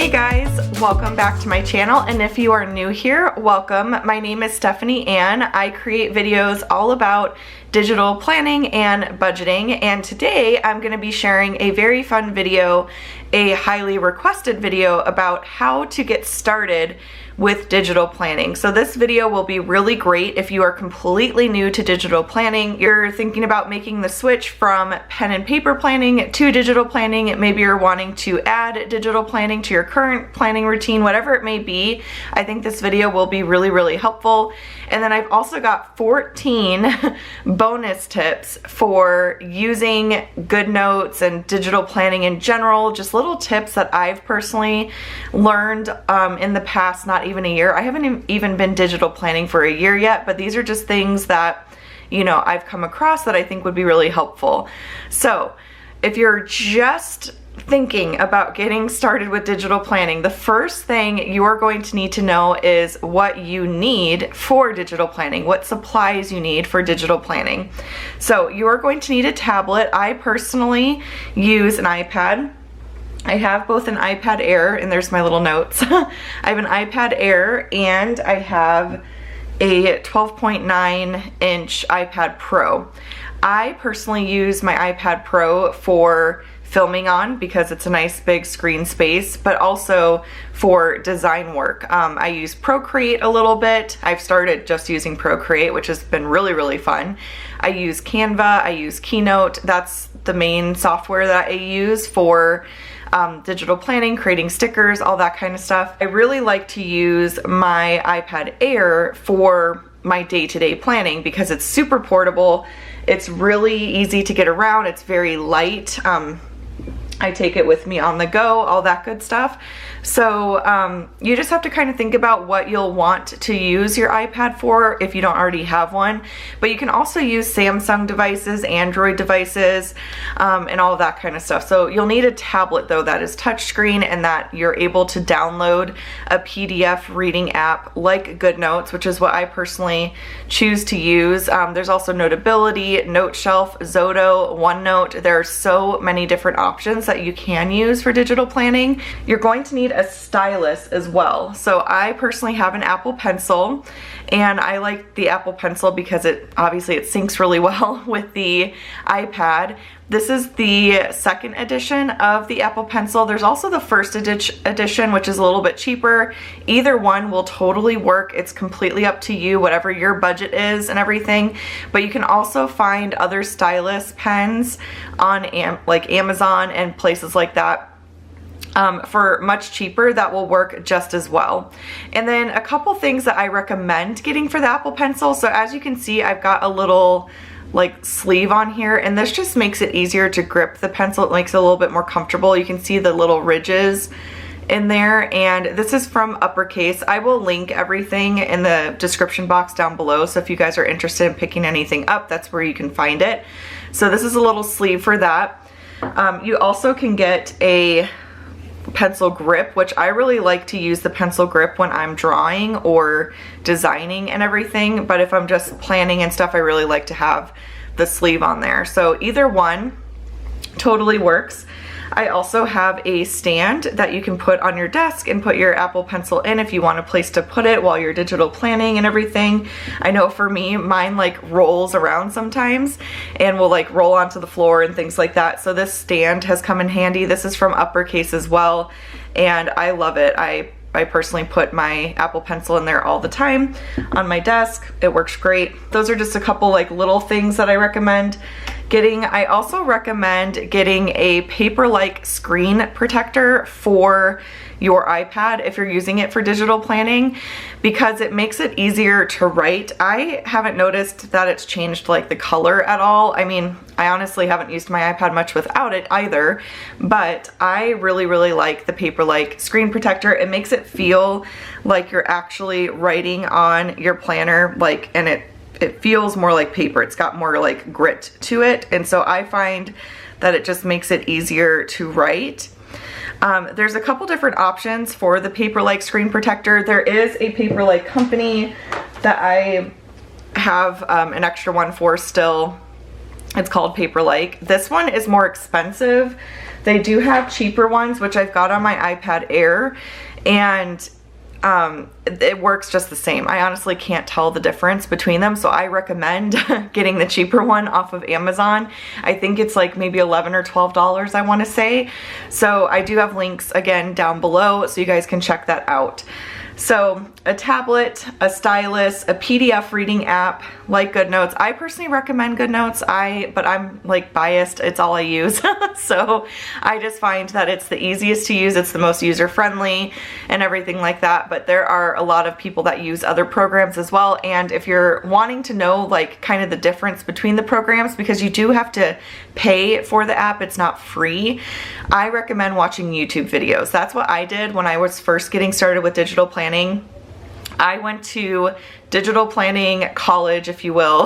Hey guys, welcome back to my channel, and if you are new here, welcome. My name is Stephanie Ann. I create videos all about digital planning and budgeting, and today I'm going to be sharing a very fun video, a highly requested video about how to get started with digital planning. So this video will be really great if you are completely new to digital planning. You're thinking about making the switch from pen and paper planning to digital planning. Maybe you're wanting to add digital planning to your current planning routine, whatever it may be. I think this video will be really helpful. And then I've also got 14 bonus tips for using Goodnotes and digital planning in general, just little tips that I've personally learned in the past, not even a year. I haven't even been digital planning for a year yet, but these are just things that, you know, I've come across that I think would be really helpful. So if you're just thinking about getting started with digital planning, the first thing you are going to need to know is what you need for digital planning, what supplies you need for digital planning. So you are going to need a tablet. I personally use an iPad. I have both an iPad Air, and there's my little notes. I have an iPad Air, and I have a 12.9 inch iPad Pro. I personally use my iPad Pro for filming on because it's a nice big screen space, but also for design work. I use Procreate a little bit. I've started just using Procreate, which has been really fun. I use Canva, I use Keynote. That's the main software that I use for digital planning, creating stickers, all that kind of stuff. I really like to use my iPad Air for my day-to-day planning because it's super portable. It's really easy to get around. It's very light. I take it with me on the go, all that good stuff. So you just have to kind of think about what you'll want to use your iPad for if you don't already have one. But you can also use Samsung devices, Android devices, and all of that kind of stuff. So you'll need a tablet though that is touchscreen and that you're able to download a PDF reading app like Goodnotes, which is what I personally choose to use. There's also Notability, NoteShelf, Zoto, OneNote. There are so many different options that you can use for digital planning. You're going to need a stylus as well. So I personally have an Apple Pencil, and I like the Apple Pencil because it syncs really well with the iPad. This is the second edition of the Apple Pencil. There's also the first edition, which is a little bit cheaper. Either one will totally work. It's completely up to you, whatever your budget is and everything. But you can also find other stylus pens on like Amazon and places like that for much cheaper that will work just as well. And then a couple things that I recommend getting for the Apple Pencil. So as you can see, I've got a little like sleeve on here, and this just makes it easier to grip the pencil. It makes it a little bit more comfortable. You can see the little ridges in there, and this is from Uppercase. I will link everything in the description box down below, so if you guys are interested in picking anything up, that's where you can find it. So this is a little sleeve for that. You also can get a pencil grip, which I really like to use the pencil grip when I'm drawing or designing and everything, but if I'm just planning and stuff, I really like to have the sleeve on there. So either one totally works. I also have a stand that you can put on your desk and put your Apple Pencil in if you want a place to put it while you're digital planning and everything. I know for me, mine like rolls around sometimes and will like roll onto the floor and things like that. So this stand has come in handy. This is from Uppercase as well, and I love it. I personally put my Apple Pencil in there all the time on my desk. It works great. Those are just a couple like little things that I recommend getting. I also recommend getting a paper-like screen protector for your iPad if you're using it for digital planning, because it makes it easier to write. I haven't noticed that it's changed like the color at all. I mean, I honestly haven't used my iPad much without it either, but I really like the paper-like screen protector. It makes it feel like you're actually writing on your planner, like, and it feels more like paper. It's got more like grit to it, and so I find that it just makes it easier to write. There's a couple different options for the paper-like screen protector. There is a paper-like company that I have an extra one for still. It's called Hyperlinks. This one is more expensive They do have cheaper ones, which I've got on my iPad Air, and it works just the same. I honestly can't tell the difference between them, so I recommend getting the cheaper one off of Amazon. I think it's like maybe $11 or $12, I want to say. So I do have links again down below so you guys can check that out. So a tablet, a stylus, a PDF reading app like Goodnotes. I personally recommend Goodnotes, but I'm like biased, it's all I use. So I just find that it's the easiest to use, it's the most user-friendly and everything like that. But there are a lot of people that use other programs as well. And if you're wanting to know like kind of the difference between the programs, because you do have to pay for the app, it's not free, I recommend watching YouTube videos. That's what I did when I was first getting started with digital planning. I went to digital planning college, if you will,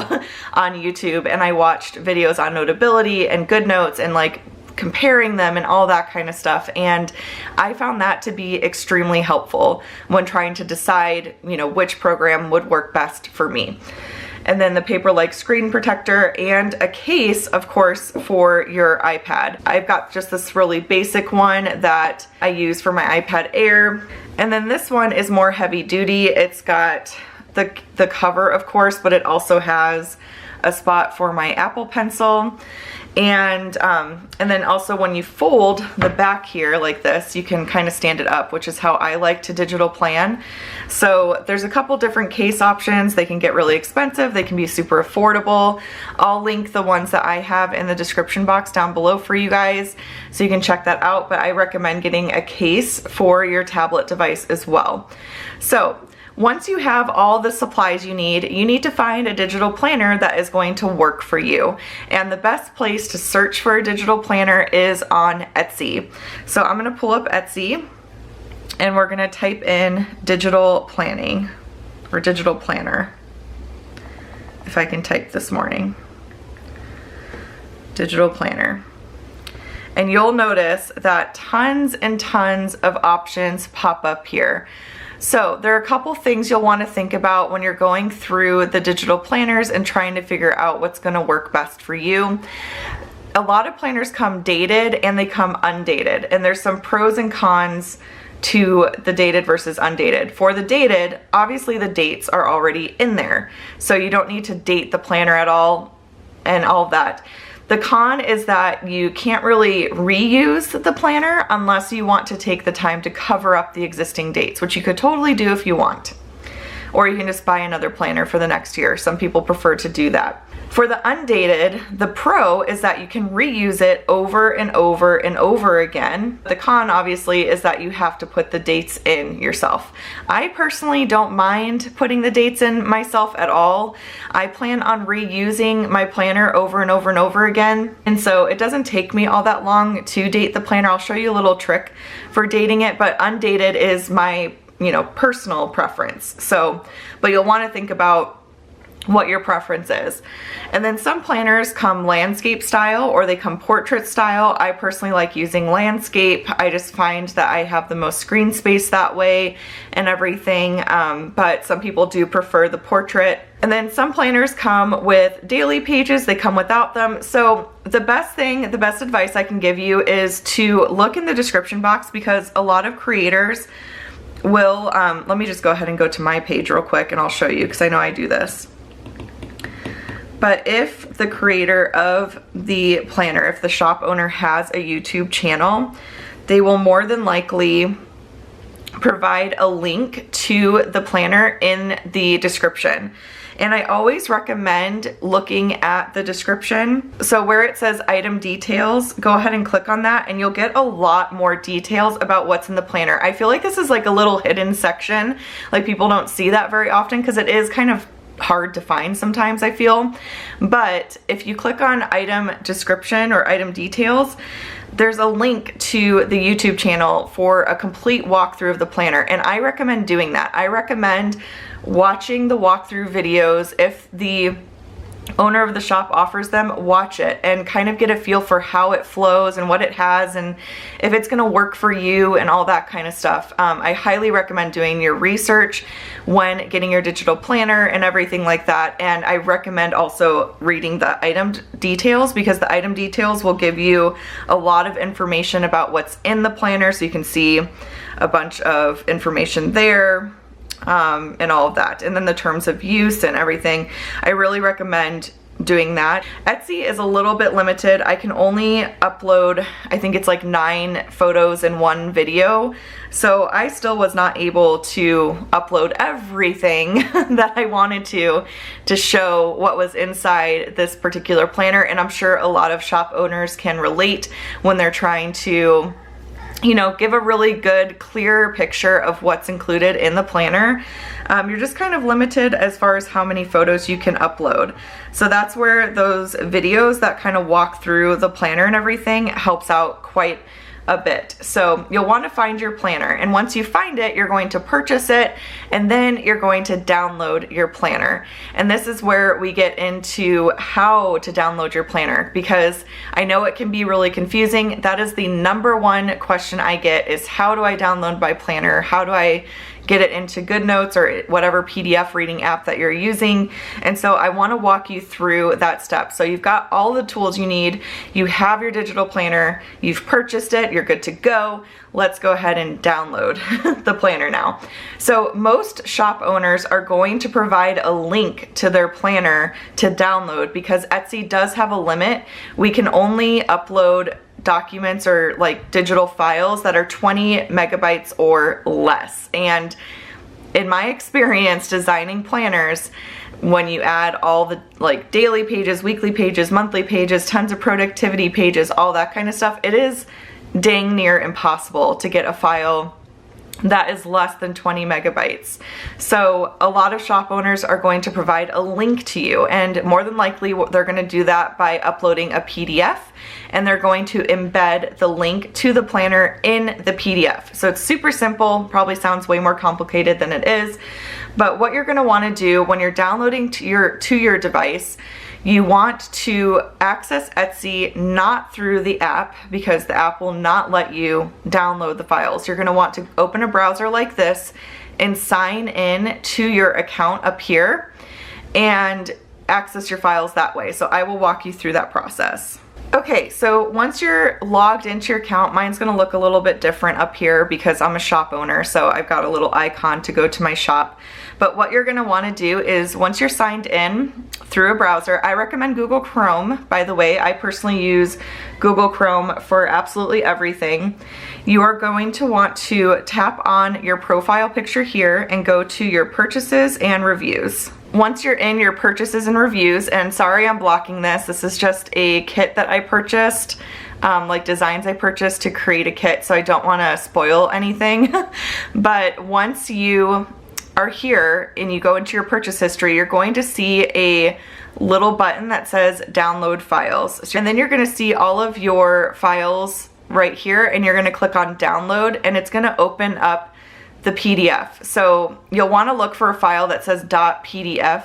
on YouTube, and I watched videos on Notability and Goodnotes and like comparing them and all that kind of stuff. And I found that to be extremely helpful when trying to decide, you know, which program would work best for me. And then the paper-like screen protector and a case, of course, for your iPad. I've got just this really basic one that I use for my iPad Air. And then this one is more heavy duty. It's got the cover, of course, but it also has a spot for my Apple Pencil. And then also when you fold the back here like this, you can kind of stand it up, which is how I like to digital plan. So there's a couple different case options. They can get really expensive. They can be super affordable. I'll link the ones that I have in the description box down below for you guys, so you can check that out. But I recommend getting a case for your tablet device as well. So once you have all the supplies you need to find a digital planner that is going to work for you. And the best place to search for a digital planner is on Etsy. So I'm gonna pull up Etsy and we're gonna type in digital planning or digital planner. If I can type this morning. Digital planner. And you'll notice that tons and tons of options pop up here. So there are a couple things you'll want to think about when you're going through the digital planners and trying to figure out what's going to work best for you. A lot of planners come dated and they come undated, and there's some pros and cons to the dated versus undated. For the dated, obviously the dates are already in there, so you don't need to date the planner at all and all of that. The con is that you can't really reuse the planner unless you want to take the time to cover up the existing dates, which you could totally do if you want. Or you can just buy another planner for the next year. Some people prefer to do that. For the undated, the pro is that you can reuse it over and over and over again. The con, obviously, is that you have to put the dates in yourself. I personally don't mind putting the dates in myself at all. I plan on reusing my planner over and over and over again. And so it doesn't take me all that long to date the planner. I'll show you a little trick for dating it, but undated is my, you know, personal preference. So, but you'll want to think about what your preference is. And then some planners come landscape style or they come portrait style. I personally like using landscape. I just find that I have the most screen space that way and everything. But some people do prefer the portrait. And then some planners come with daily pages, they come without them. So the best advice I can give you is to look in the description box, because a lot of creators will, let me just go ahead and go to my page real quick and I'll show you, because I know I do this. But if the creator of the planner, if the shop owner has a YouTube channel, they will more than likely provide a link to the planner in the description. And I always recommend looking at the description. So where it says item details, go ahead and click on that and you'll get a lot more details about what's in the planner. I feel like this is like a little hidden section. Like people don't see that very often because it is kind of hard to find sometimes, I feel. But if you click on item description or item details, there's a link to the YouTube channel for a complete walkthrough of the planner, and I recommend doing that. I recommend watching the walkthrough videos if the owner of the shop offers them, watch it and kind of get a feel for how it flows and what it has and if it's going to work for you and all that kind of stuff. I highly recommend doing your research when getting your digital planner and everything like that. And I recommend also reading the item details, because the item details will give you a lot of information about what's in the planner, so you can see a bunch of information there. And all of that, and then the terms of use and everything. I really recommend doing that. Etsy is a little bit limited. I can only upload, I think it's like 9 photos in one video, so I still was not able to upload everything that I wanted to show what was inside this particular planner. And I'm sure a lot of shop owners can relate when they're trying to, you know, give a really good, clear picture of what's included in the planner. You're just kind of limited as far as how many photos you can upload. So that's where those videos that kind of walk through the planner and everything helps out quite a bit. So you'll want to find your planner, and once you find it, you're going to purchase it, and then you're going to download your planner. And this is where we get into how to download your planner, because I know it can be really confusing. That is the number one question I get, is how do I download my planner? How do I get it into Goodnotes or whatever PDF reading app that you're using? And so I want to walk you through that step. So you've got all the tools you need, you have your digital planner, you've purchased it, you're good to go. Let's go ahead and download the planner now. So most shop owners are going to provide a link to their planner to download, because Etsy does have a limit. We can only upload documents or like digital files that are 20 megabytes or less. And in my experience designing planners, when you add all the like daily pages, weekly pages, monthly pages, tons of productivity pages, all that kind of stuff, it is dang near impossible to get a file that is less than 20 megabytes. So a lot of shop owners are going to provide a link to you, and more than likely they're going to do that by uploading a PDF, and they're going to embed the link to the planner in the PDF. So it's super simple, probably sounds way more complicated than it is, but what you're going to want to do when you're downloading to your device, you want to access Etsy not through the app, because the app will not let you download the files. You're going to want to open a browser like this and sign in to your account up here and access your files that way. So I will walk you through that process. Okay, so once you're logged into your account, mine's gonna look a little bit different up here because I'm a shop owner, so I've got a little icon to go to my shop. But what you're gonna wanna do is, once you're signed in through a browser, I recommend Google Chrome, by the way. I personally use Google Chrome for absolutely everything. You are going to want to tap on your profile picture here and go to your purchases and reviews. Once you're in your purchases and reviews, and sorry I'm blocking this is just a kit that I purchased, like designs I purchased to create a kit, so I don't want to spoil anything. But once you are here and you go into your purchase history, you're going to see a little button that says download files. And then you're going to see all of your files right here, and you're going to click on download, and it's going to open up the PDF. So you'll want to look for a file that says .pdf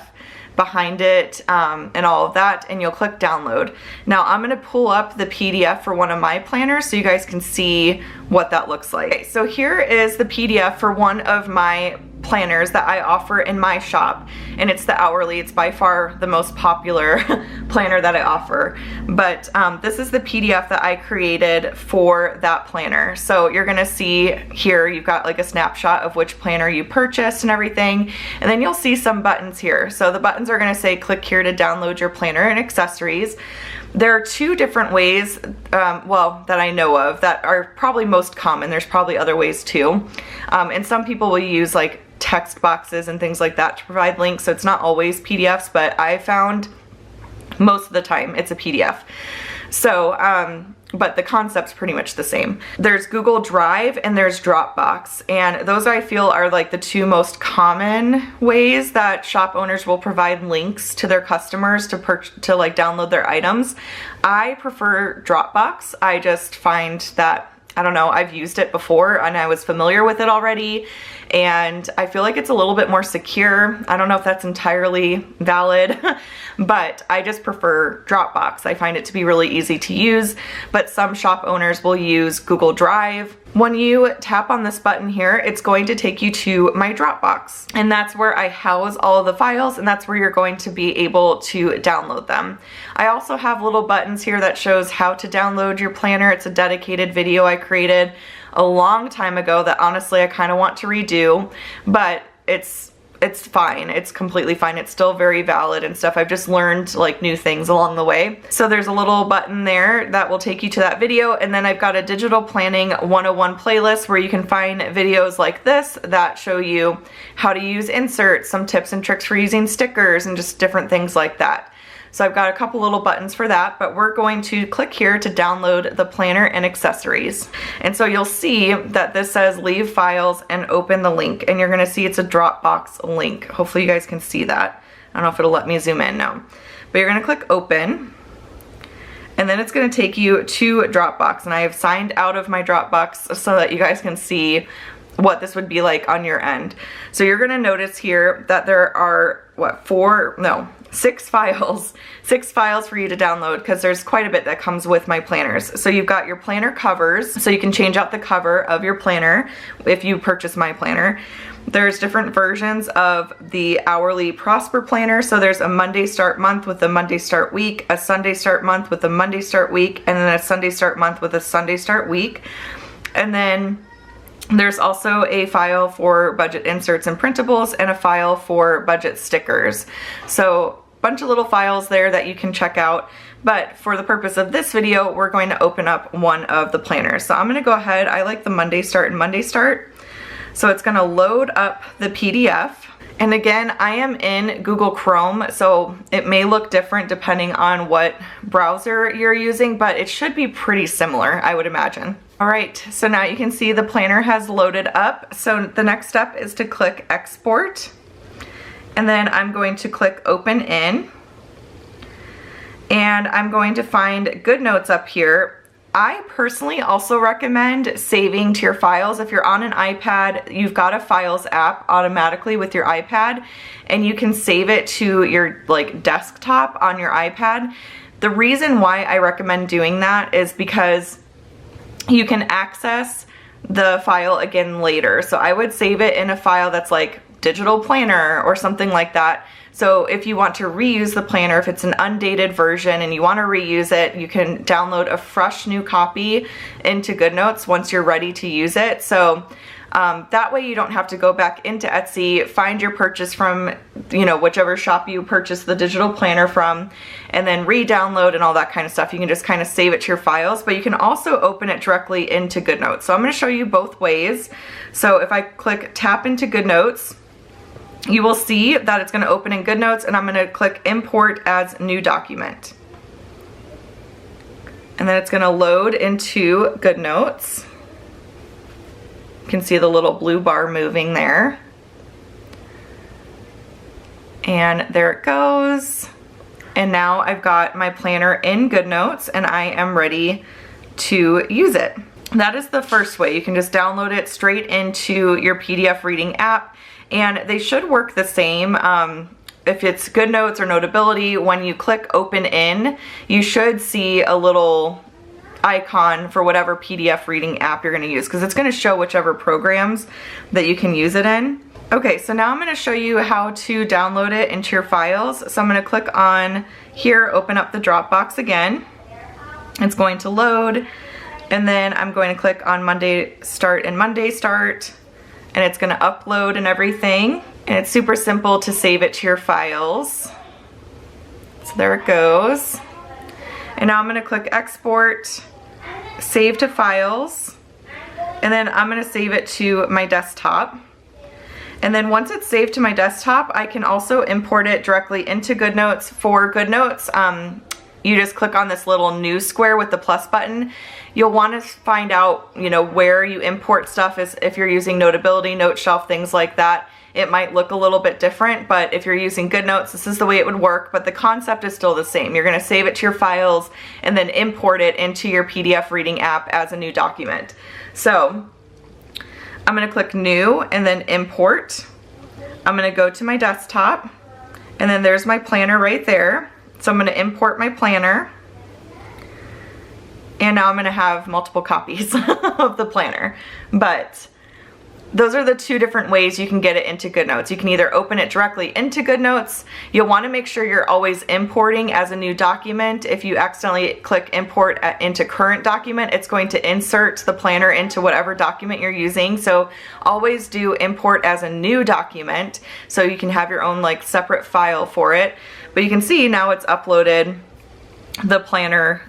behind it, and all of that, and you'll click download. Now I'm going to pull up the PDF for one of my planners so you guys can see what that looks like. Okay, so here is the PDF for one of my planners that I offer in my shop, and it's the hourly. It's by far the most popular planner that I offer, but this is the PDF that I created for that planner. So you're gonna see here, you've got like a snapshot of which planner you purchased and everything, and then you'll see some buttons here. So the buttons are gonna say click here to download your planner and accessories. There are two different ways, well, that I know of, that are probably most common. There's probably other ways too, and some people will use like text boxes and things like that to provide links, so it's not always PDFs, but I found most of the time it's a PDF. So, but the concept's pretty much the same. There's Google Drive and there's Dropbox, and those I feel are like the two most common ways that shop owners will provide links to their customers to like download their items. I prefer Dropbox. I just find that I don't know, I've used it before and I was familiar with it already, and I feel like it's a little bit more secure. I don't know if that's entirely valid, but I just prefer Dropbox. I find it to be really easy to use, but some shop owners will use Google Drive. When you tap on this button here, it's going to take you to my Dropbox, and that's where I house all of the files, and that's where you're going to be able to download them. I also have little buttons here that shows how to download your planner. It's a dedicated video I created a long time ago that honestly I kind of want to redo, but it's fine. It's completely fine. It's still very valid and stuff. I've just learned like new things along the way. So there's a little button there that will take you to that video, and then I've got a digital planning 101 playlist where you can find videos like this that show you how to use inserts, some tips and tricks for using stickers, and just different things like that. So I've got a couple little buttons for that, but we're going to click here to download the planner and accessories. And so you'll see that this says leave files and open the link, and you're gonna see it's a Dropbox link. Hopefully you guys can see that. I don't know if it'll let me zoom in now. But you're gonna click open, and then it's gonna take you to Dropbox, and I have signed out of my Dropbox so that you guys can see what this would be like on your end. So you're gonna notice here that there are, six files for you to download, because there's quite a bit that comes with my planners. So you've got your planner covers, so you can change out the cover of your planner if you purchase my planner. There's different versions of the hourly Prosper planner. So there's a Monday start month with a Monday start week, a Sunday start month with a Monday start week, and then a Sunday start month with a Sunday start week. And then there's also a file for budget inserts and printables, and a file for budget stickers. So a bunch of little files there that you can check out. But for the purpose of this video, we're going to open up one of the planners. So I'm gonna go ahead, I like the Monday start and Monday start. So it's gonna load up the PDF. And again, I am in Google Chrome, so it may look different depending on what browser you're using, but it should be pretty similar, I would imagine. All right, so now you can see the planner has loaded up. So the next step is to click export, and then I'm going to click open in, and I'm going to find Goodnotes up here. I personally also recommend saving to your files. If you're on an iPad, you've got a Files app automatically with your iPad, and you can save it to your desktop on your iPad. The reason why I recommend doing that is because you can access the file again later. So I would save it in a file that's like digital planner or something like that. So if you want to reuse the planner, if it's an undated version and you want to reuse it, you can download a fresh new copy into Goodnotes once you're ready to use it. So that way you don't have to go back into Etsy, find your purchase from, whichever shop you purchased the digital planner from, and then re-download and all that kind of stuff. You can just kind of save it to your files, but you can also open it directly into Goodnotes. So I'm going to show you both ways. So if I click tap into Goodnotes, you will see that it's going to open in Goodnotes, and I'm going to click import as new document. And then it's going to load into Goodnotes. You can see the little blue bar moving there. And there it goes. And now I've got my planner in Goodnotes, and I am ready to use it. That is the first way. You can just download it straight into your PDF reading app, and they should work the same. If it's Goodnotes or Notability, when you click open in, you should see a little icon for whatever PDF reading app you're going to use, because it's going to show whichever programs that you can use it in. Okay, so now I'm going to show you how to download it into your files. So I'm going to click on here, open up the Dropbox again. It's going to load, and then I'm going to click on Monday Start and Monday Start, and it's going to upload and everything. And it's super simple to save it to your files. So there it goes. And now I'm going to click export, save to files, and then I'm going to save it to my desktop. And then once it's saved to my desktop, I can also import it directly into Goodnotes. For Goodnotes, you just click on this little new square with the plus button. You'll want to find out, you know, where you import stuff is if you're using Notability, Note Shelf, things like that. It might look a little bit different, but if you're using Goodnotes, this is the way it would work, but the concept is still the same. You're gonna save it to your files and then import it into your PDF reading app as a new document. So I'm gonna click New and then Import. I'm gonna go to my desktop and then there's my planner right there. So I'm gonna import my planner. And now I'm gonna have multiple copies of the planner. But those are the two different ways you can get it into Goodnotes. You can either open it directly into Goodnotes. You'll want to make sure you're always importing as a new document. If you accidentally click import into current document, it's going to insert the planner into whatever document you're using. So always do import as a new document so you can have your own like separate file for it. But you can see now it's uploaded the planner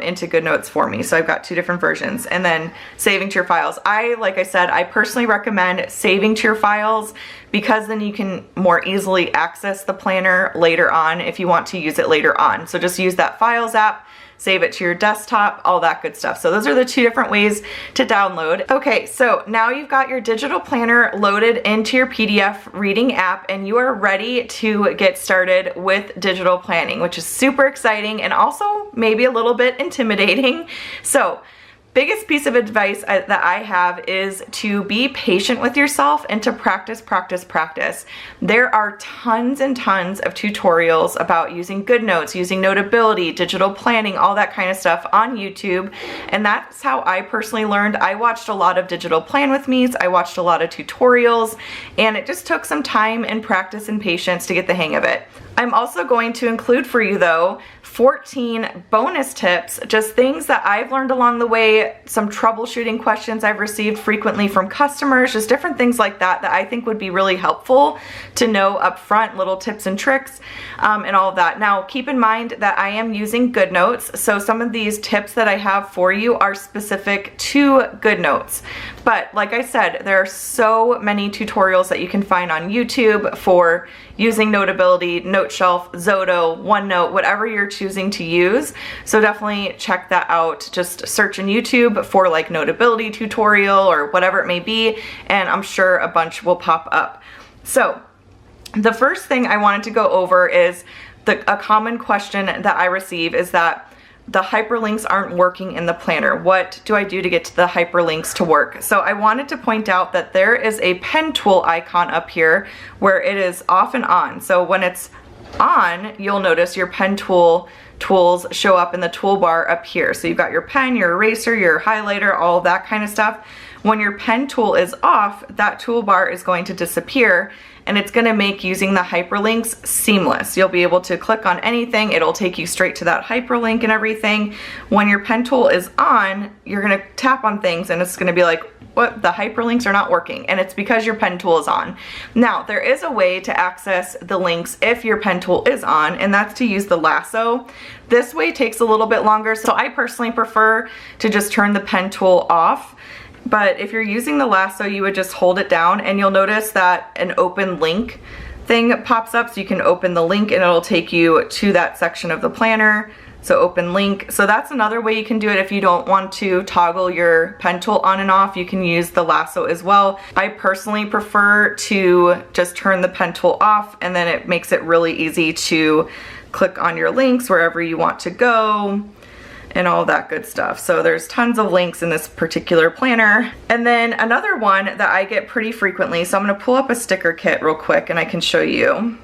into Goodnotes for me. So I've got two different versions, and then saving to your files. Like I said, I personally recommend saving to your files because then you can more easily access the planner later on if you want to use it later on. So just use that Files app, save it to your desktop, all that good stuff. So those are the two different ways to download. Okay, so now you've got your digital planner loaded into your PDF reading app and you are ready to get started with digital planning, which is super exciting and also maybe a little bit intimidating. So biggest piece of advice that I have is to be patient with yourself and to practice, practice, practice. There are tons and tons of tutorials about using Goodnotes, using Notability, digital planning, all that kind of stuff on YouTube. And that's how I personally learned. I watched a lot of digital plan with me's, I watched a lot of tutorials, and it just took some time and practice and patience to get the hang of it. I'm also going to include for you though 14 bonus tips, just things that I've learned along the way, some troubleshooting questions I've received frequently from customers, just different things like that that I think would be really helpful to know up front, little tips and tricks and all of that. Now keep in mind that I am using Goodnotes, so some of these tips that I have for you are specific to Goodnotes. But like I said, there are so many tutorials that you can find on YouTube for using Notability, Note Shelf, Zoto, OneNote, whatever you're choosing to use. So definitely check that out. Just search in YouTube for like Notability tutorial or whatever it may be, and I'm sure a bunch will pop up. So the first thing I wanted to go over is a common question that I receive is that the hyperlinks aren't working in the planner. What do I do to get to the hyperlinks to work? So I wanted to point out that there is a pen tool icon up here where it is off and on. So when it's on, you'll notice your pen tools show up in the toolbar up here. So you've got your pen, your eraser, your highlighter, all that kind of stuff. When your pen tool is off, that toolbar is going to disappear, and it's going to make using the hyperlinks seamless. You'll be able to click on anything, it'll take you straight to that hyperlink and everything. When your pen tool is on, you're going to tap on things and it's going to be like, what, the hyperlinks are not working, and it's because your pen tool is on. Now, there is a way to access the links if your pen tool is on, and that's to use the lasso. This way takes a little bit longer, so I personally prefer to just turn the pen tool off. But if you're using the lasso, you would just hold it down and you'll notice that an open link thing pops up, so you can open the link and it'll take you to that section of the planner. So open link. So that's another way you can do it if you don't want to toggle your pen tool on and off. You can use the lasso as well. I personally prefer to just turn the pen tool off, and then it makes it really easy to click on your links wherever you want to go and all that good stuff. So there's tons of links in this particular planner. And then another one that I get pretty frequently, so I'm gonna pull up a sticker kit real quick and I can show you.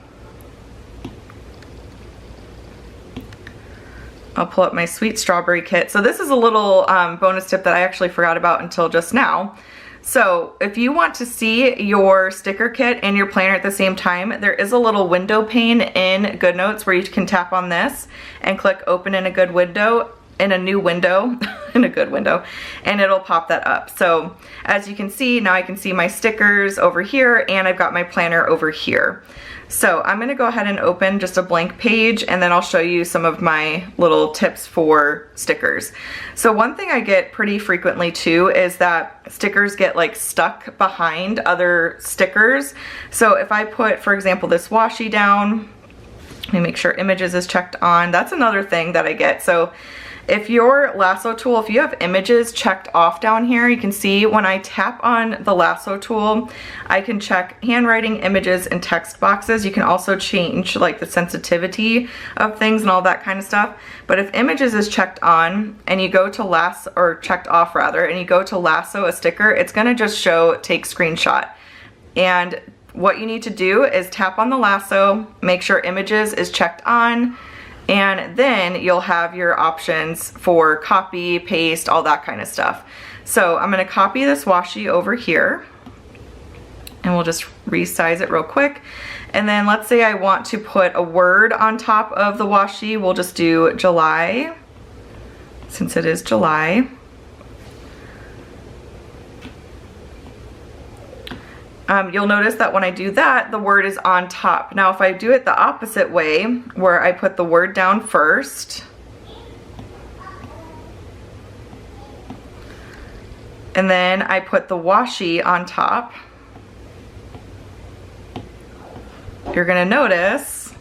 I'll pull up my sweet strawberry kit. So this is a little bonus tip that I actually forgot about until just now. So if you want to see your sticker kit and your planner at the same time, there is a little window pane in Goodnotes where you can tap on this and click open in a good window, in a new window, in a good window, and it'll pop that up. So as you can see, now I can see my stickers over here and I've got my planner over here. So I'm gonna go ahead and open just a blank page, and then I'll show you some of my little tips for stickers. So one thing I get pretty frequently too is that stickers get like stuck behind other stickers. So if I put, for example, this washi down, Let me make sure images is checked on. That's another thing that I get. So if your lasso tool, if you have images checked off down here, you can see when I tap on the lasso tool, I can check handwriting, images, and text boxes. You can also change like the sensitivity of things and all that kind of stuff. But if images is checked on and you go to lasso, or checked off rather, and you go to lasso a sticker, it's gonna just show take screenshot. And what you need to do is tap on the lasso, make sure images is checked on, and then you'll have your options for copy, paste, all that kind of stuff. So I'm gonna copy this washi over here, and we'll just resize it real quick. And then let's say I want to put a word on top of the washi. We'll just do July, since it is July. You'll notice that when I do that, the word is on top. Now if I do it the opposite way, where I put the word down first, and then I put the washi on top, you're gonna notice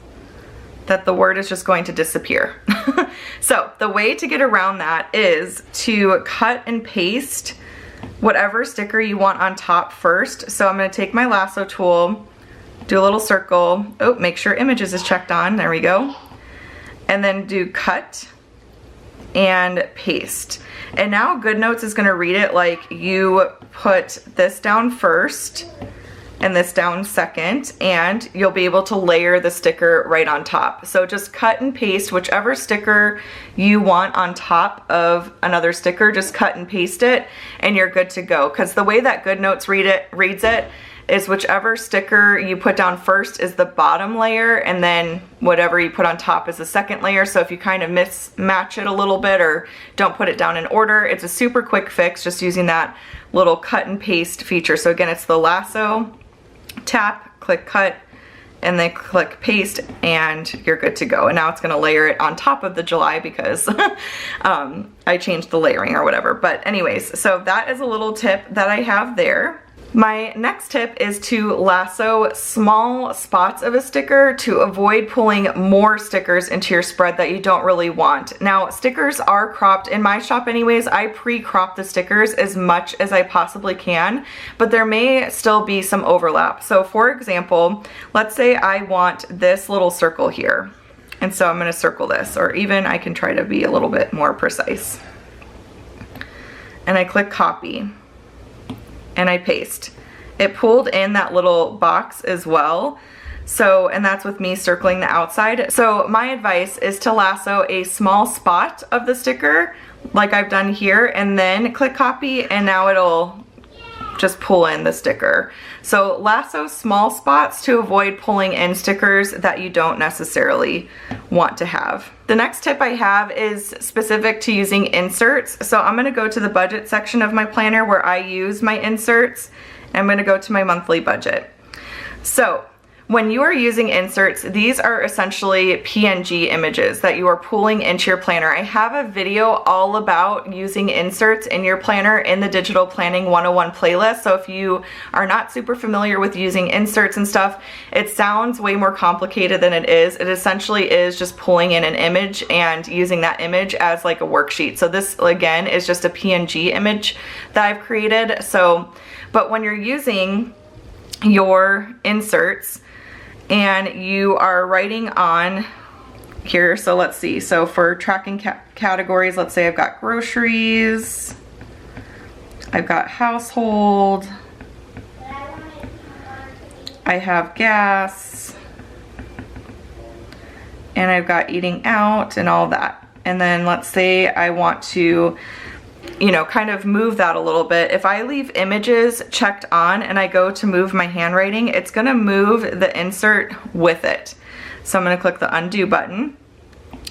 that the word is just going to disappear. So the way to get around that is to cut and paste whatever sticker you want on top first. So I'm going to take my lasso tool, do a little circle, oh, make sure images is checked on, there we go, and then do cut and paste. And now Goodnotes is going to read it like you put this down first and this down second, and you'll be able to layer the sticker right on top. So just cut and paste whichever sticker you want on top of another sticker, just cut and paste it, and you're good to go. Because the way that Goodnotes reads it is whichever sticker you put down first is the bottom layer, and then whatever you put on top is the second layer. So if you kind of mismatch it a little bit or don't put it down in order, it's a super quick fix just using that little cut and paste feature. So again, it's the lasso, tap, click cut, and then click paste, and you're good to go. And now it's gonna layer it on top of the July because I changed the layering or whatever. But anyways, so that is a little tip that I have there. My next tip is to lasso small spots of a sticker to avoid pulling more stickers into your spread that you don't really want. Now, stickers are cropped. In my shop anyways, I pre-crop the stickers as much as I possibly can, but there may still be some overlap. So for example, let's say I want this little circle here. And so I'm gonna circle this, or even I can try to be a little bit more precise. And I click copy. And I paste. It pulled in that little box as well. So, and that's with me circling the outside. So my advice is to lasso a small spot of the sticker like I've done here, and then click copy, and now it'll just pull in the sticker. So lasso small spots to avoid pulling in stickers that you don't necessarily want to have. The next tip I have is specific to using inserts. So I'm gonna go to the budget section of my planner where I use my inserts. I'm gonna go to my monthly budget. So when you are using inserts, these are essentially PNG images that you are pulling into your planner. I have a video all about using inserts in your planner in the Digital Planning 101 playlist. So if you are not super familiar with using inserts and stuff, it sounds way more complicated than it is. It essentially is just pulling in an image and using that image as like a worksheet. So this again is just a PNG image that I've created. So, but when you're using your inserts, and you are writing on here, so let's see, so for tracking categories, let's say I've got groceries, I've got household, I have gas, and I've got eating out and all that. And then let's say I want to, you know, kind of move that a little bit. If I leave images checked on and I go to move my handwriting, it's gonna move the insert with it. So I'm gonna click the undo button.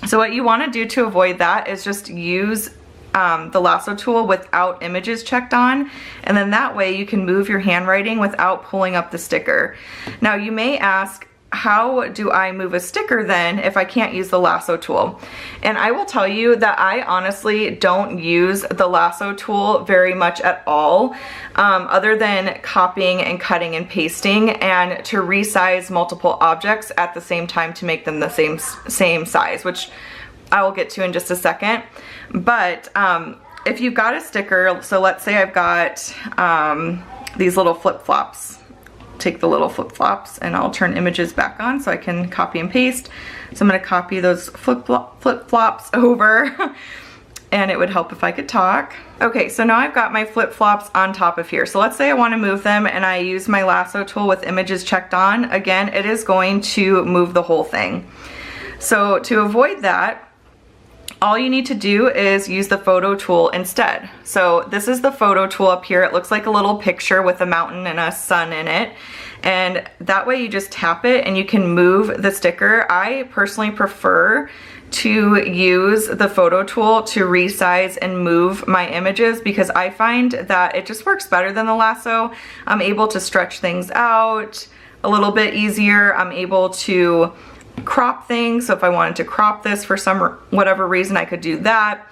So what you wanna do to avoid that is just use the lasso tool without images checked on, and then that way you can move your handwriting without pulling up the sticker. Now you may ask, how do I move a sticker then if I can't use the lasso tool? And I will tell you that I honestly don't use the lasso tool very much at all, other than copying and cutting and pasting and to resize multiple objects at the same time to make them the same size, which I will get to in just a second. But if you've got a sticker, so let's say I've got these little flip-flops. Take the little flip-flops and I'll turn images back on so I can copy and paste. So I'm going to copy those flip-flops over and it would help if I could talk. Okay, so now I've got my flip-flops on top of here. So let's say I want to move them and I use my lasso tool with images checked on. Again, it is going to move the whole thing. So to avoid that, all you need to do is use the photo tool instead. So this is the photo tool up here. It looks like a little picture with a mountain and a sun in it. And that way you just tap it and you can move the sticker. I personally prefer to use the photo tool to resize and move my images because I find that it just works better than the lasso. I'm able to stretch things out a little bit easier. I'm able to crop things, so if I wanted to crop this for whatever reason, I could do that.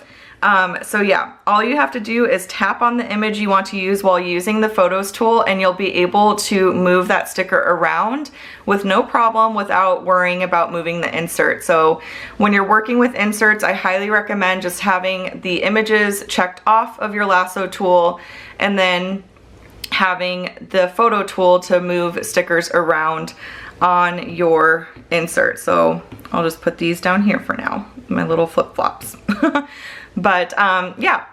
So yeah, all you have to do is tap on the image you want to use while using the photos tool and you'll be able to move that sticker around with no problem without worrying about moving the insert. So when you're working with inserts, I highly recommend just having the images checked off of your lasso tool and then having the photo tool to move stickers around on your insert. So I'll just put these down here for now, my little flip-flops. But yeah,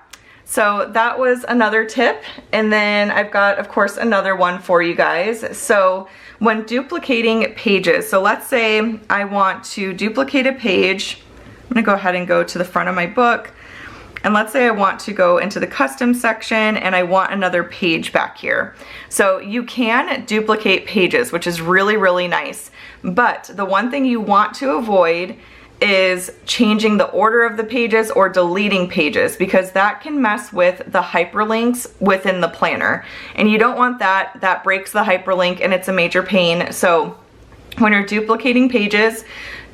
so that was another tip. And then I've got, of course, another one for you guys. So when duplicating pages, so let's say I want to duplicate a page. I'm gonna go ahead and go to the front of my book. And let's say I want to go into the custom section and I want another page back here. So you can duplicate pages, which is really, really nice. But the one thing you want to avoid is changing the order of the pages or deleting pages because that can mess with the hyperlinks within the planner. And you don't want that. That breaks the hyperlink and it's a major pain. So when you're duplicating pages,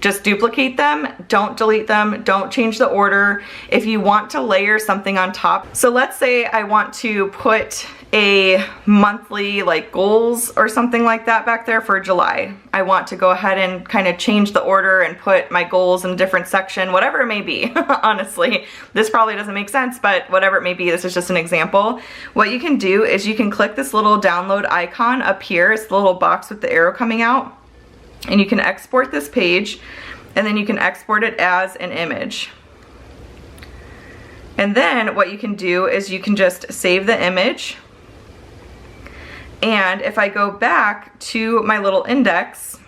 just duplicate them, don't delete them, don't change the order. If you want to layer something on top, so let's say I want to put a monthly like goals or something like that back there for July. I want to go ahead and kind of change the order and put my goals in a different section, whatever it may be. Honestly, this probably doesn't make sense, but whatever it may be, this is just an example. What you can do is you can click this little download icon up here. It's the little box with the arrow coming out. And you can export this page and then you can export it as an image. And then what you can do is you can just save the image. And if I go back to my little index,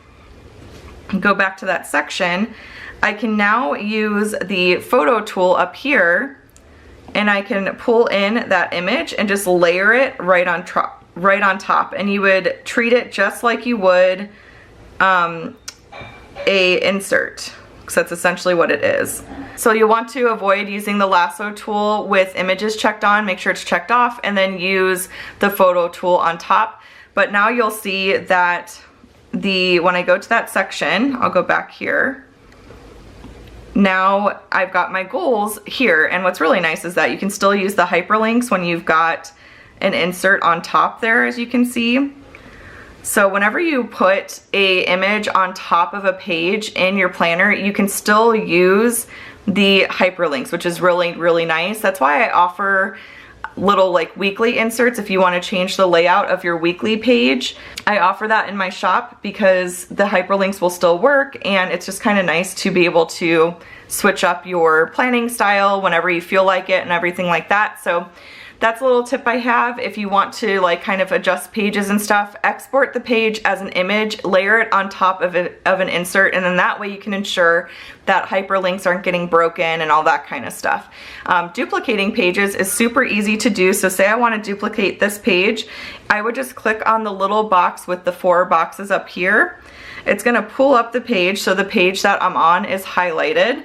go back to that section, I can now use the photo tool up here and I can pull in that image and just layer it right on top. And you would treat it just like you would a insert, because that's essentially what it is. So you want to avoid using the lasso tool with images checked on, make sure it's checked off, and then use the photo tool on top. But now you'll see that when I go to that section, I'll go back here. Now I've got my goals here, and what's really nice is that you can still use the hyperlinks when you've got an insert on top there, as you can see. So whenever you put an image on top of a page in your planner, you can still use the hyperlinks, which is really, really nice. That's why I offer little like weekly inserts if you want to change the layout of your weekly page. I offer that in my shop because the hyperlinks will still work, and it's just kind of nice to be able to switch up your planning style whenever you feel like it and everything like that. So that's a little tip I have. If you want to like kind of adjust pages and stuff, export the page as an image, layer it on top of an insert, and then that way you can ensure that hyperlinks aren't getting broken and all that kind of stuff. Duplicating pages is super easy to do. So say I want to duplicate this page, I would just click on the little box with the 4 boxes up here. It's going to pull up the page, so the page that I'm on is highlighted.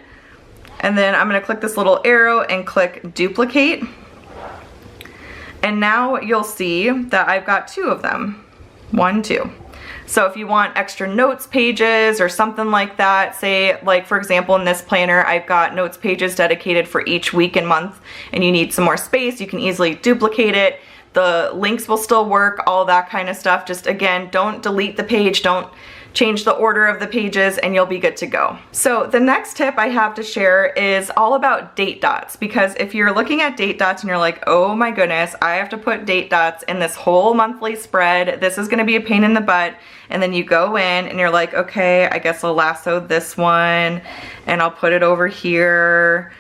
And then I'm going to click this little arrow and click duplicate. And now you'll see that I've got 2 of them. 1, 2. So if you want extra notes pages or something like that, say like for example in this planner I've got notes pages dedicated for each week and month, and you need some more space, you can easily duplicate it. The links will still work, all that kind of stuff. Just again, don't delete the page, don't change the order of the pages, and you'll be good to go. So the next tip I have to share is all about date dots, because if you're looking at date dots and you're like, oh my goodness, I have to put date dots in this whole monthly spread, this is gonna be a pain in the butt, and then you go in and you're like, okay, I guess I'll lasso this one and I'll put it over here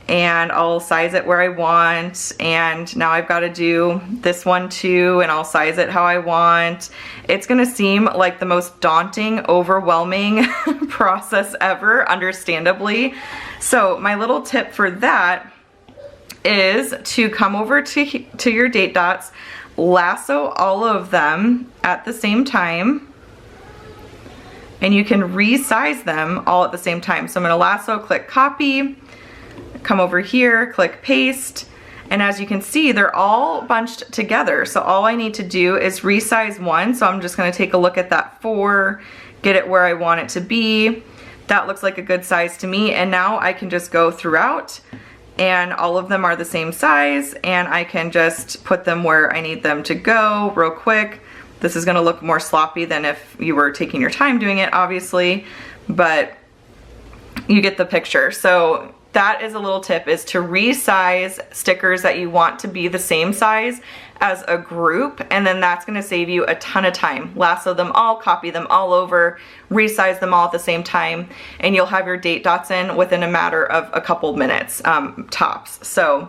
and I'll size it where I want, and now I've got to do this one too, and I'll size it how I want. It's gonna seem like the most daunting, overwhelming process ever, understandably. So my little tip for that is to come over to your date dots, lasso all of them at the same time, and you can resize them all at the same time. So I'm gonna lasso, click copy, come over here, click paste, and as you can see, they're all bunched together. So all I need to do is resize one. So I'm just gonna take a look at that 4, get it where I want it to be. That looks like a good size to me. And now I can just go throughout and all of them are the same size, and I can just put them where I need them to go real quick. This is gonna look more sloppy than if you were taking your time doing it, obviously, but you get the picture. So that is a little tip, is to resize stickers that you want to be the same size as a group, and then that's gonna save you a ton of time. Lasso them all, copy them all over, resize them all at the same time, and you'll have your date dots in within a matter of a couple minutes, tops. So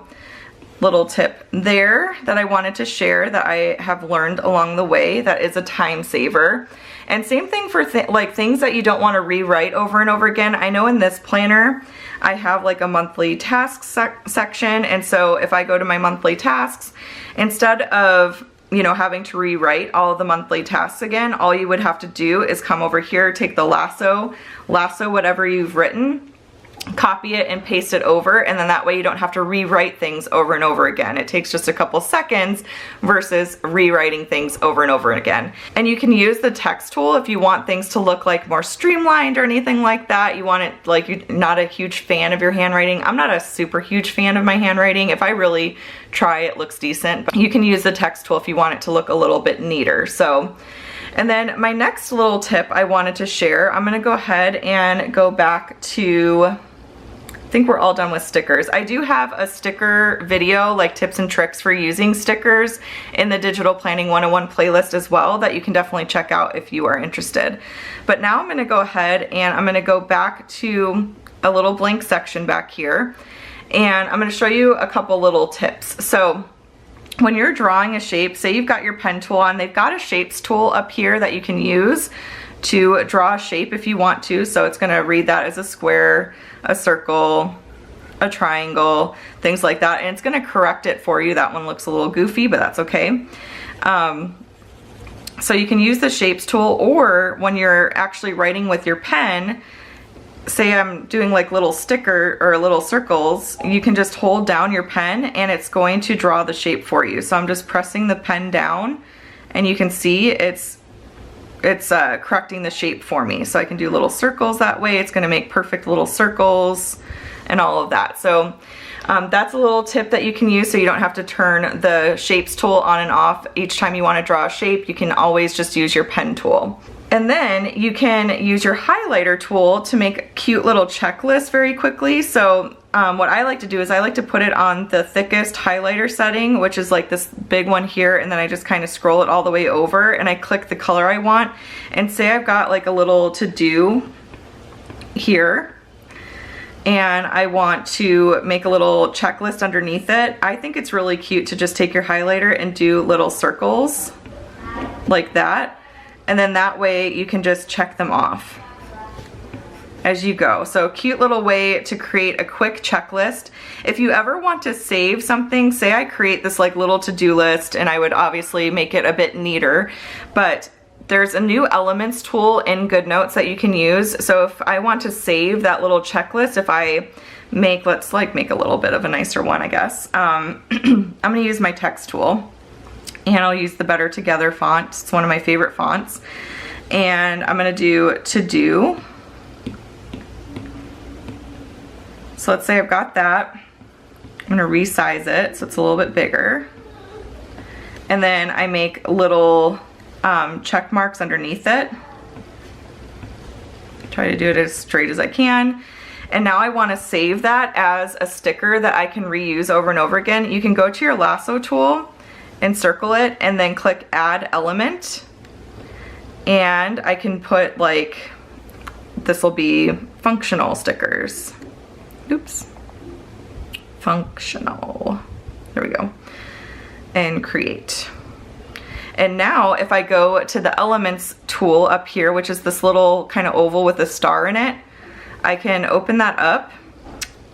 little tip there that I wanted to share that I have learned along the way that is a time saver. And same thing for like things that you don't want to rewrite over and over again. I know in this planner I have like a monthly tasks section, and so if I go to my monthly tasks, instead of having to rewrite all of the monthly tasks again, all you would have to do is come over here, take the lasso whatever you've written, copy it and paste it over, and then that way you don't have to rewrite things over and over again. It takes just a couple seconds versus rewriting things over and over again. And you can use the text tool if you want things to look like more streamlined or anything like that. You want it like you're not a huge fan of your handwriting. I'm not a super huge fan of my handwriting. If I really try, it looks decent, but you can use the text tool if you want it to look a little bit neater. So, and then my next little tip I wanted to share, I'm gonna go ahead and go back to, I think we're all done with stickers. I do have a sticker video, like tips and tricks for using stickers, in the Digital Planning 101 playlist as well, that you can definitely check out if you are interested. But now I'm gonna go ahead and I'm gonna go back to a little blank section back here, and I'm gonna show you a couple little tips. So when you're drawing a shape, say you've got your pen tool on, they've got a shapes tool up here that you can use to draw a shape if you want to. So it's gonna read that as a square, a circle, a triangle, things like that, and it's gonna correct it for you. That one looks a little goofy, but that's okay. So you can use the shapes tool, or when you're actually writing with your pen, say I'm doing like little sticker or little circles, you can just hold down your pen and it's going to draw the shape for you. So I'm just pressing the pen down and you can see it's correcting the shape for me. So I can do little circles that way. It's gonna make perfect little circles and all of that. So that's a little tip that you can use, so you don't have to turn the shapes tool on and off each time you wanna draw a shape. You can always just use your pen tool. And then you can use your highlighter tool to make cute little checklists very quickly. So what I like to do is I like to put it on the thickest highlighter setting, which is like this big one here, and then I just kind of scroll it all the way over and I click the color I want. And say I've got like a little to-do here, and I want to make a little checklist underneath it. I think it's really cute to just take your highlighter and do little circles like that. And then that way you can just check them off as you go. So cute little way to create a quick checklist. If you ever want to save something, say I create this like little to-do list, and I would obviously make it a bit neater, but there's a new elements tool in Goodnotes that you can use. So if I want to save that little checklist, if I make, let's like make a little bit of a nicer one, I guess. I'm gonna use my text tool, and I'll use the Better Together font. It's one of my favorite fonts. and I'm gonna do to do. So let's say I've got that. I'm gonna resize it so it's a little bit bigger. And then I make little check marks underneath it. Try to do it as straight as I can. And now I wanna save that as a sticker that I can reuse over and over again. You can go to your Lasso tool and circle it and then click Add Element. And I can put like, this will be functional stickers. Oops. Functional. There we go. And create. And now if I go to the Elements tool up here, which is this little kind of oval with a star in it, I can open that up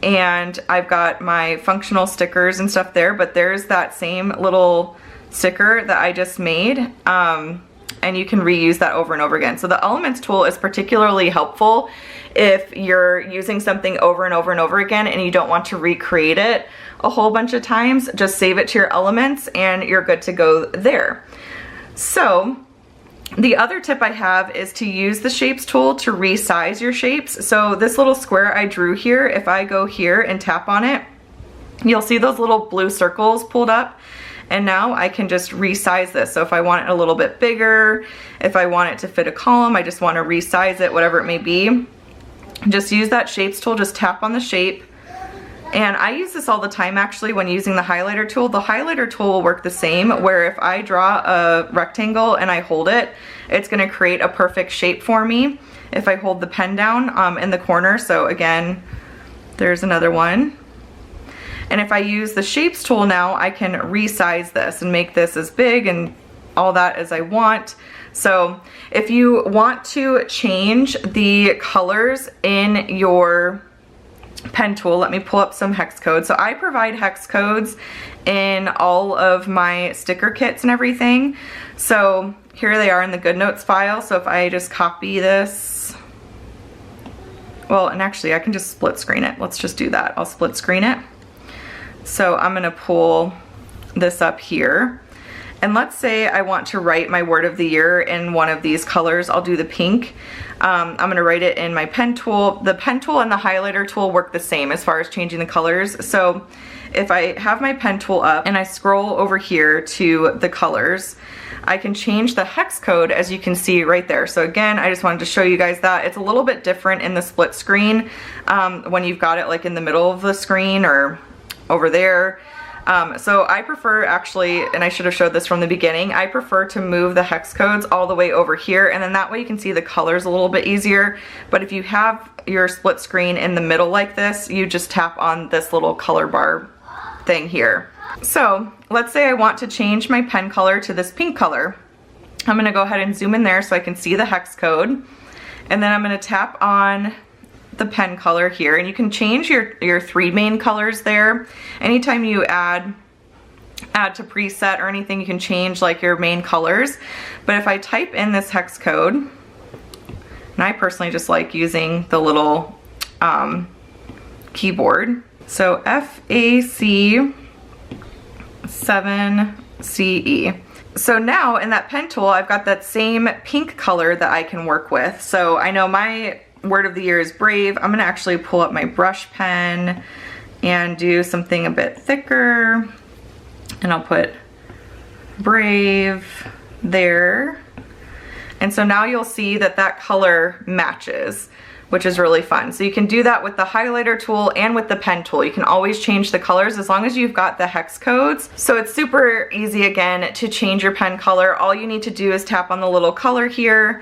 and I've got my functional stickers and stuff there, but there's that same little sticker that I just made. And you can reuse that over and over again. So the Elements tool is particularly helpful if you're using something over and over and over again and you don't want to recreate it a whole bunch of times. Just save it to your Elements and you're good to go there. So the other tip I have is to use the Shapes tool to resize your shapes. So this little square I drew here, if I go here and tap on it, you'll see those little blue circles pulled up. And now I can just resize this. So if I want it a little bit bigger, if I want it to fit a column, I just want to resize it, whatever it may be. Just use that Shapes tool, just tap on the shape. And I use this all the time actually when using the highlighter tool. The highlighter tool will work the same, where if I draw a rectangle and I hold it, it's gonna create a perfect shape for me if I hold the pen down in the corner. So again, there's another one. And if I use the Shapes tool now, I can resize this and make this as big and all that as I want. So if you want to change the colors in your pen tool, let me pull up some hex codes. So I provide hex codes in all of my sticker kits and everything. So here they are in the Goodnotes file. So if I just copy this, well, and actually I can just split screen it. Let's just do that. I'll split screen it. So I'm gonna pull this up here. And let's say I want to write my word of the year in one of these colors. I'll do the pink. I'm gonna write it in my pen tool. The pen tool and the highlighter tool work the same as far as changing the colors. So if I have my pen tool up and I scroll over here to the colors, I can change the hex code, as you can see right there. So again, I just wanted to show you guys that. It's a little bit different in the split screen when you've got it like in the middle of the screen or over there. So I prefer actually, and I should have showed this from the beginning, I prefer to move the hex codes all the way over here, and then that way you can see the colors a little bit easier. But if you have your split screen in the middle like this, you just tap on this little color bar thing here. So let's say I want to change my pen color to this pink color. I'm gonna go ahead and zoom in there so I can see the hex code. And then I'm gonna tap on the pen color here, and you can change your three main colors there. Anytime you add to preset or anything, you can change like your main colors. But if I type in this hex code, and I personally just like using the little keyboard. So FAC 7CE. So now in that pen tool, I've got that same pink color that I can work with. So I know my word of the year is brave. I'm gonna actually pull up my brush pen and do something a bit thicker. And I'll put brave there. And so now you'll see that that color matches, which is really fun. So you can do that with the highlighter tool and with the pen tool. You can always change the colors as long as you've got the hex codes. So it's super easy again to change your pen color. All you need to do is tap on the little color here,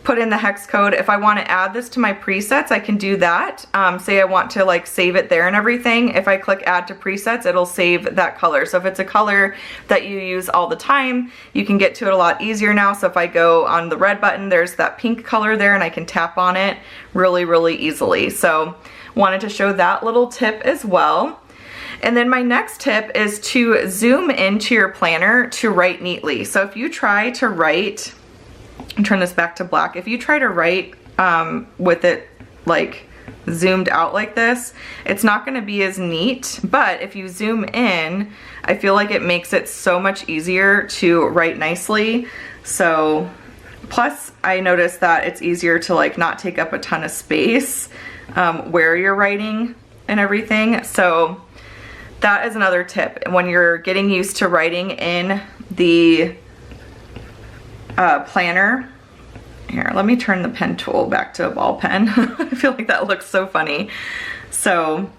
put in the hex code. If I want to add this to my presets, I can do that. Say I want to like save it there and everything. If I click add to presets, it'll save that color. So if it's a color that you use all the time, you can get to it a lot easier now. So if I go on the red button, there's that pink color there and I can tap on it really, really easily. So wanted to show that little tip as well. And then my next tip is to zoom into your planner to write neatly. So if you try to write, and turn this back to black. If you try to write with it like zoomed out like this, it's not going to be as neat. But if you zoom in, I feel like it makes it so much easier to write nicely. So Plus, I noticed that it's easier to like not take up a ton of space where you're writing and everything. So that is another tip. When you're getting used to writing in the planner, here, let me turn the pen tool back to a ball pen. I feel like that looks so funny. So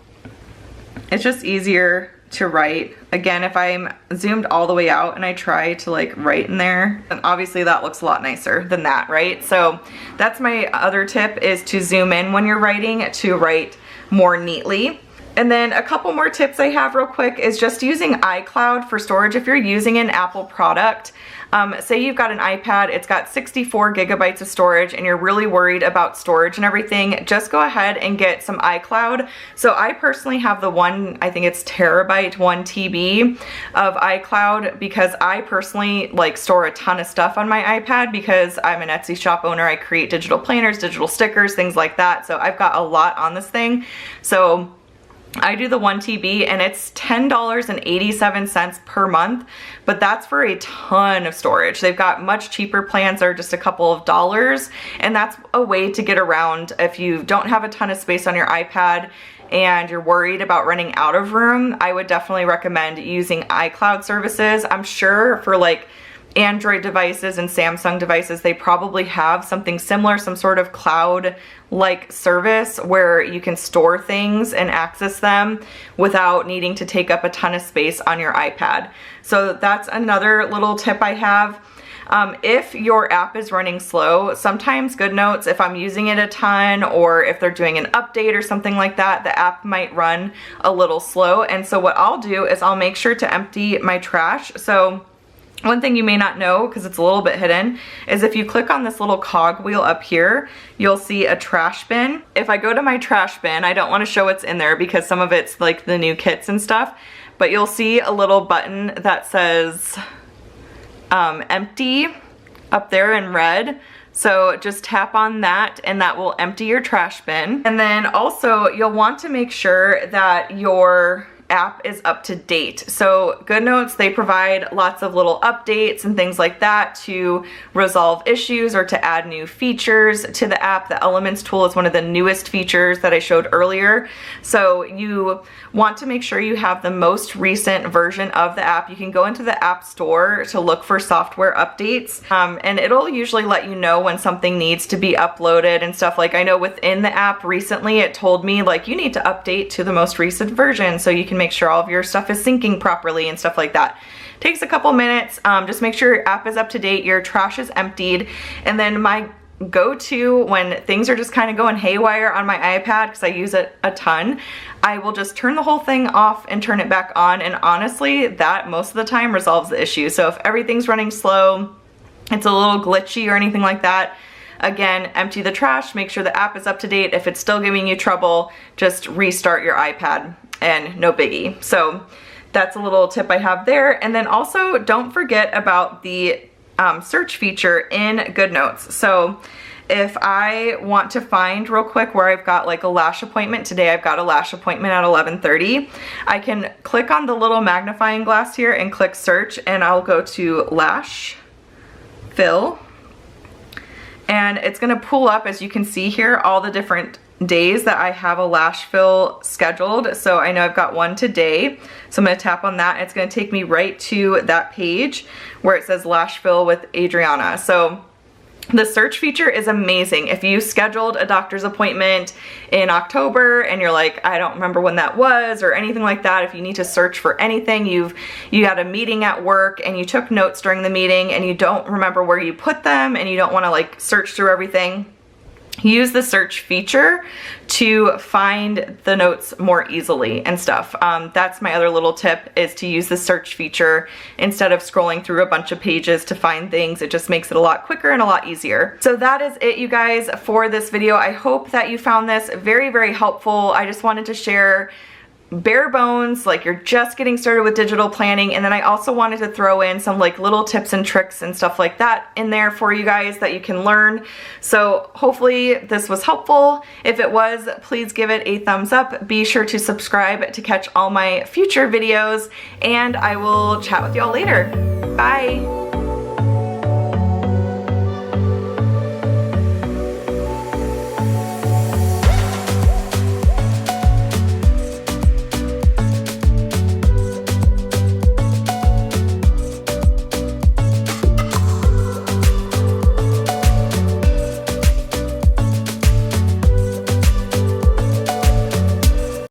it's just easier to write. Again, if I'm zoomed all the way out and I try to like write in there, then obviously that looks a lot nicer than that, right? So that's my other tip, is to zoom in when you're writing to write more neatly. And then a couple more tips I have real quick is just using iCloud for storage. If you're using an Apple product, say you've got an iPad, it's got 64 gigabytes of storage and you're really worried about storage and everything, just go ahead and get some iCloud. So I personally have the one, I think it's terabyte, 1 TB of iCloud, because I personally like store a ton of stuff on my iPad because I'm an Etsy shop owner. I create digital planners, digital stickers, things like that. So I've got a lot on this thing. So I do the 1 TB and it's $10.87 per month, but that's for a ton of storage. They've got much cheaper plans that are just a couple of dollars, and that's a way to get around if you don't have a ton of space on your iPad and you're worried about running out of room. I would definitely recommend using iCloud services. I'm sure for like Android devices and Samsung devices, they probably have something similar, some sort of cloud-like service where you can store things and access them without needing to take up a ton of space on your iPad. So that's another little tip I have. If your app is running slow, sometimes Goodnotes, if I'm using it a ton or if they're doing an update or something like that, the app might run a little slow. And so what I'll do is I'll make sure to empty my trash. So one thing you may not know, because it's a little bit hidden, is if you click on this little cog wheel up here, you'll see a trash bin. If I go to my trash bin, I don't want to show what's in there because some of it's like the new kits and stuff, but you'll see a little button that says empty up there in red. So just tap on that and that will empty your trash bin. And then also you'll want to make sure that your app is up to date. So Goodnotes, they provide lots of little updates and things like that to resolve issues or to add new features to the app. The Elements tool is one of the newest features that I showed earlier. So you want to make sure you have the most recent version of the app. You can go into the App Store to look for software updates, and it'll usually let you know when something needs to be uploaded and stuff. Like I know within the app recently it told me like you need to update to the most recent version so you can make sure all of your stuff is syncing properly and stuff like that. Takes a couple minutes. Just make sure your app is up to date, your trash is emptied, and then my go-to when things are just kind of going haywire on my iPad, because I use it a ton, I will just turn the whole thing off and turn it back on, and honestly that most of the time resolves the issue. So if everything's running slow, it's a little glitchy or anything like that, again, empty the trash, make sure the app is up to date. If it's still giving you trouble, just restart your iPad and no biggie. So that's a little tip I have there. And then also don't forget about the search feature in Goodnotes. So if I want to find real quick where I've got like a lash appointment, today I've got a lash appointment at 11:30, I can click on the little magnifying glass here and click search, and I'll go to lash fill, and it's gonna pull up, as you can see here, all the different days that I have a lash fill scheduled. So I know I've got one today, so I'm gonna tap on that. It's gonna take me right to that page where it says lash fill with Adriana. So the search feature is amazing. If you scheduled a doctor's appointment in October and you're like, I don't remember when that was or anything like that, if you need to search for anything, you had a meeting at work and you took notes during the meeting and you don't remember where you put them and you don't want to like search through everything, use the search feature to find the notes more easily and stuff. That's my other little tip, is to use the search feature instead of scrolling through a bunch of pages to find things. It just makes it a lot quicker and a lot easier. So that is it, you guys, for this video. I hope that you found this very, very helpful. I just wanted to share bare bones, like you're just getting started with digital planning, and then I also wanted to throw in some like little tips and tricks and stuff like that in there for you guys that you can learn. So hopefully this was helpful. If it was, please give it a thumbs up. Be sure to subscribe to catch all my future videos, and I will chat with y'all later. Bye.